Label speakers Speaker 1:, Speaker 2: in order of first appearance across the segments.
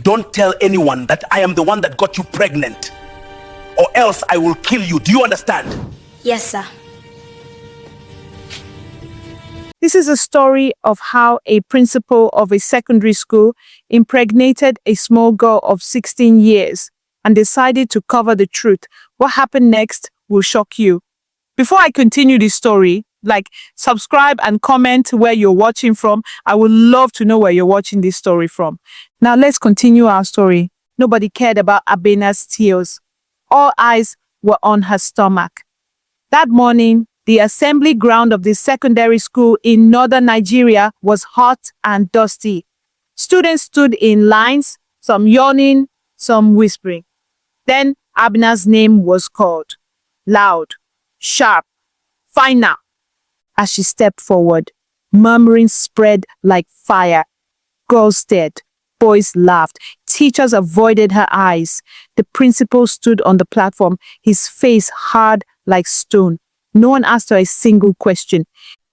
Speaker 1: don't tell anyone that I am the one that got you pregnant, or else I will kill you. Do you understand?
Speaker 2: Yes, sir.
Speaker 3: This is a story of how a principal of a secondary school impregnated a small girl of 16 years and decided to cover the truth. What happened next will shock you. Before I continue this story, subscribe and comment where you're watching from. I would love to know where you're watching this story from. Now let's continue our story. Nobody cared about Abena's tears. All eyes were on her stomach. That morning, the assembly ground of the secondary school in northern Nigeria was hot and dusty. Students stood in lines, some yawning, some whispering. Then Abena's name was called. Loud, sharp, final. As she stepped forward, murmuring spread like fire. Girls stared. Boys laughed. Teachers avoided her eyes. The principal stood on the platform, his face hard like stone. No one asked her a single question.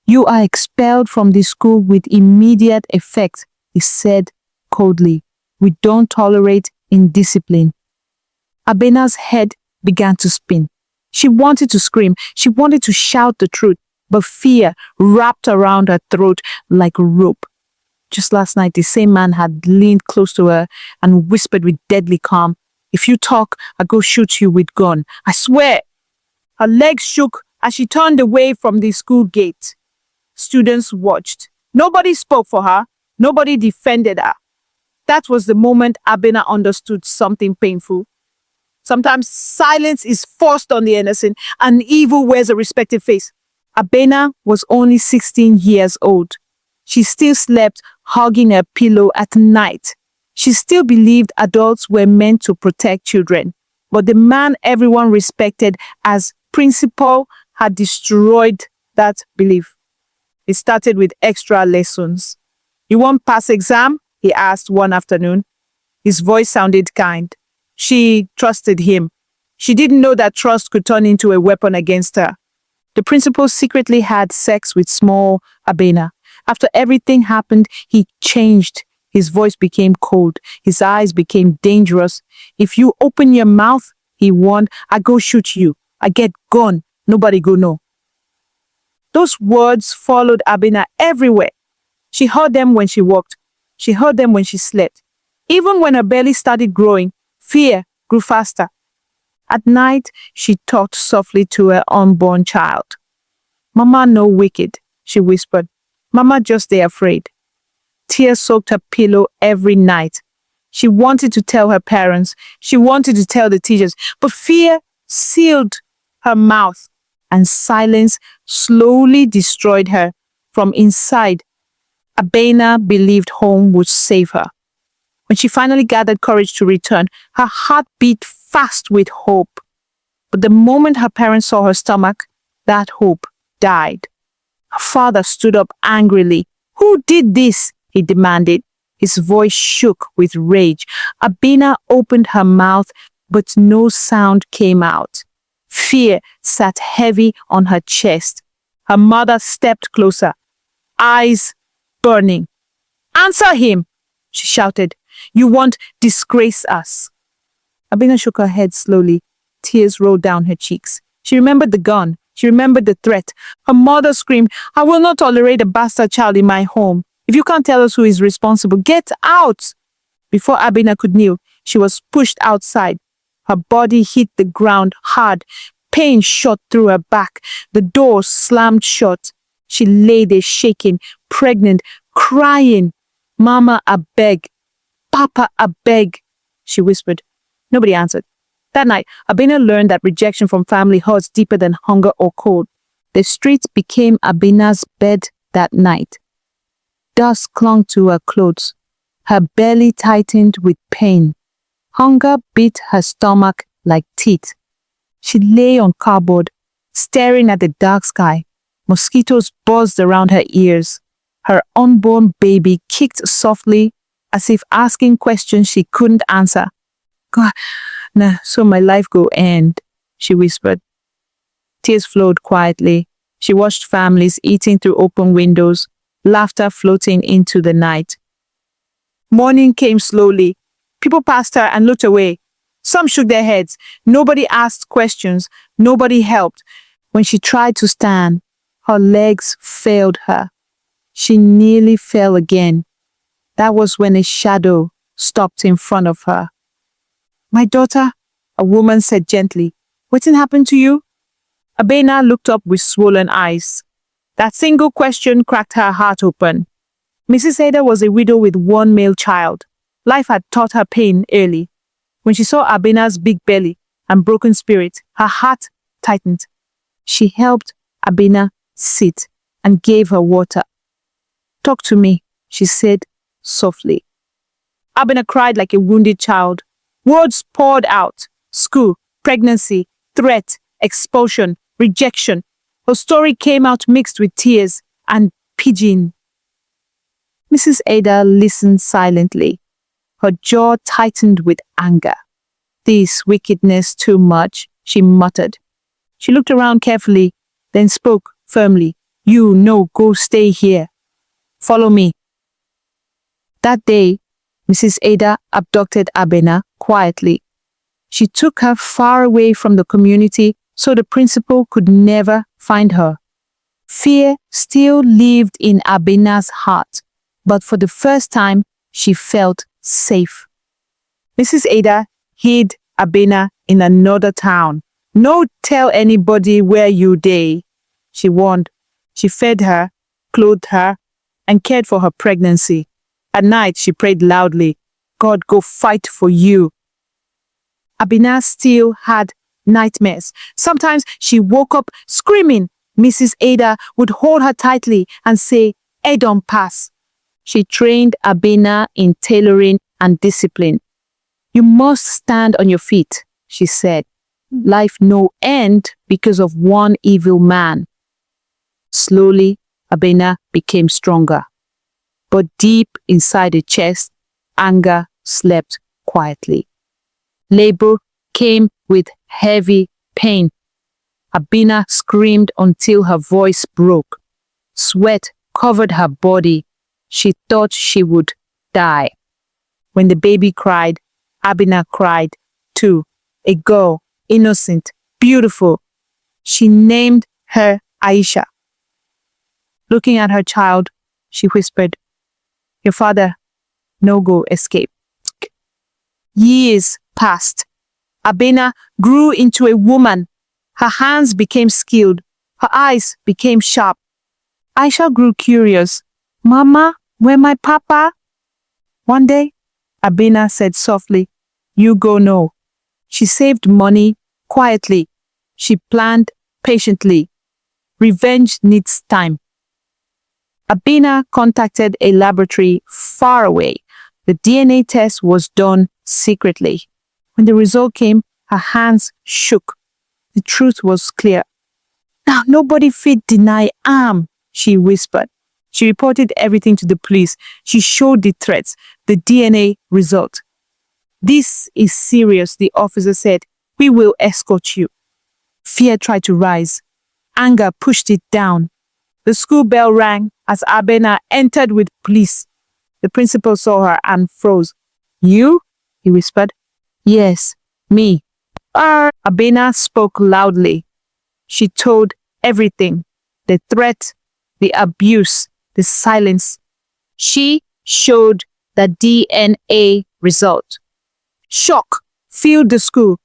Speaker 3: "You are expelled from the school with immediate effect," he said coldly. "We don't tolerate indiscipline." Abena's head began to spin. She wanted to scream. She wanted to shout the truth, but fear wrapped around her throat like a rope. Just last night, the same man had leaned close to her and whispered with deadly calm, "If you talk, I'll go shoot you with gun. I swear." Her legs shook as she turned away from the school gate. Students watched. Nobody spoke for her. Nobody defended her. That was the moment Abena understood something painful. Sometimes silence is forced on the innocent, and evil wears a respected face. Abena was only 16 years old. She still slept hugging her pillow at night. She still believed adults were meant to protect children. But the man everyone respected as principal had destroyed that belief. It started with extra lessons. "You won't pass exam?" he asked one afternoon. His voice sounded kind. She trusted him. She didn't know that trust could turn into a weapon against her. The principal secretly had sex with small Abena. After everything happened, he changed. His voice became cold. His eyes became dangerous. "If you open your mouth," he warned, "I go shoot you. I get gun. Nobody go know." Those words followed Abena everywhere. She heard them when she walked. She heard them when she slept. Even when her belly started growing, fear grew faster. At night, she talked softly to her unborn child. "Mama no wicked," she whispered. "Mama just dey afraid." Tears soaked her pillow every night. She wanted to tell her parents. She wanted to tell the teachers. But fear sealed her mouth, and silence slowly destroyed her from inside. Abena believed home would save her. When she finally gathered courage to return, her heart beat fast with hope. But the moment her parents saw her stomach, that hope died. Her father stood up angrily. "Who did this?" he demanded. His voice shook with rage. Abena opened her mouth, but no sound came out. Fear sat heavy on her chest. Her mother stepped closer, eyes burning. "Answer him!" she shouted. "You won't disgrace us." Abena shook her head slowly. Tears rolled down her cheeks. She remembered the gun. She remembered the threat. Her mother screamed, "I will not tolerate a bastard child in my home. If you can't tell us who is responsible, get out!" Before Abena could kneel, she was pushed outside. Her body hit the ground hard. Pain shot through her back. The door slammed shut. She lay there shaking, pregnant, crying. "Mama, I beg. Papa, I beg," she whispered. Nobody answered. That night, Abena learned that rejection from family hurts deeper than hunger or cold. The streets became Abena's bed that night. Dust clung to her clothes. Her belly tightened with pain. Hunger bit her stomach like teeth. She lay on cardboard, staring at the dark sky. Mosquitoes buzzed around her ears. Her unborn baby kicked softly, as if asking questions she couldn't answer. "God, nah, so my life go end," she whispered. Tears flowed quietly. She watched families eating through open windows, laughter floating into the night. Morning came slowly. People passed her and looked away. Some shook their heads. Nobody asked questions. Nobody helped. When she tried to stand, her legs failed her. She nearly fell again. That was when a shadow stopped in front of her. "My daughter," a woman said gently, "what happened to you?" Abena looked up with swollen eyes. That single question cracked her heart open. Mrs. Ada was a widow with one male child. Life had taught her pain early. When she saw Abena's big belly and broken spirit, her heart tightened. She helped Abena sit and gave her water. "Talk to me," she said softly. Abena cried like a wounded child. Words poured out. School, pregnancy, threat, expulsion, rejection. Her story came out mixed with tears and pidgin. Mrs. Ada listened silently. Her jaw tightened with anger. "This wickedness too much," she muttered. She looked around carefully, then spoke firmly. "You no go stay here. Follow me." That day, Mrs. Ada abducted Abena quietly. She took her far away from the community so the principal could never find her. Fear still lived in Abena's heart, but for the first time, she felt safe. Mrs. Ada hid Abena in another town. "No tell anybody where you dey," she warned. She fed her, clothed her, and cared for her pregnancy. At night, she prayed loudly, "God go fight for you." Abena still had nightmares. Sometimes she woke up screaming. Mrs. Ada would hold her tightly and say, "It don't pass." She trained Abena in tailoring and discipline. "You must stand on your feet," she said. "Life no end because of one evil man." Slowly, Abena became stronger. But deep inside her chest, anger slept quietly. Labor came with heavy pain. Abena screamed until her voice broke. Sweat covered her body. She thought she would die. When the baby cried, Abena cried too. A girl, innocent, beautiful. She named her Aisha. Looking at her child, she whispered, "Your father no go escape." Years passed. Abena grew into a woman. Her hands became skilled. Her eyes became sharp. Aisha grew curious. "Mama, where my papa?" One day, Abena said softly, "You go know." She saved money quietly. She planned patiently. Revenge needs time. Abena contacted a laboratory far away. The DNA test was done secretly. When the result came, her hands shook. The truth was clear. "Now nobody fit deny she whispered. She reported everything to the police. She showed the threats, the DNA result. "This is serious," the officer said. "We will escort you." Fear tried to rise. Anger pushed it down. The school bell rang as Abena entered with police. The principal saw her and froze. "You?" he whispered. "Yes, me." Abena spoke loudly. She told everything. The threat, the abuse, the silence. She showed the DNA result. Shock filled the school.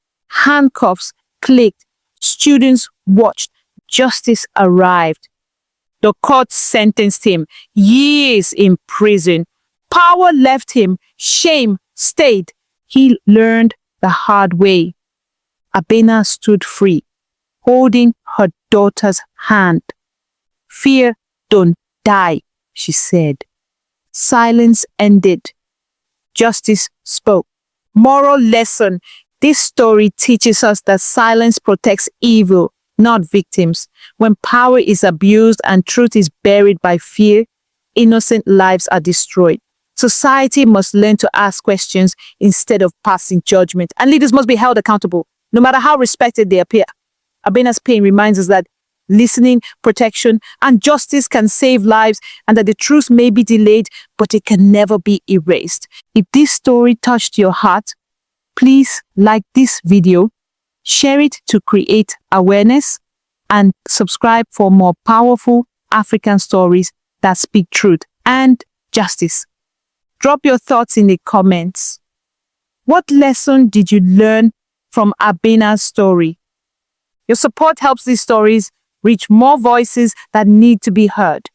Speaker 3: Handcuffs clicked. Students watched. Justice arrived. The court sentenced him years in prison. Power left him. Shame stayed. He learned the hard way. Abena stood free, holding her daughter's hand. "Fear don't die," she said. Silence ended. Justice spoke. Moral lesson. This story teaches us that silence protects evil, not victims. When power is abused and truth is buried by fear, innocent lives are destroyed. Society must learn to ask questions instead of passing judgment, and leaders must be held accountable, no matter how respected they appear. Abena's pain reminds us that listening, protection, and justice can save lives, and that the truth may be delayed, but it can never be erased. If this story touched your heart, please like this video, share it to create awareness, and subscribe for more powerful African stories that speak truth and justice. Drop your thoughts in the comments. What lesson did you learn from Abena's story? Your support helps these stories reach more voices that need to be heard.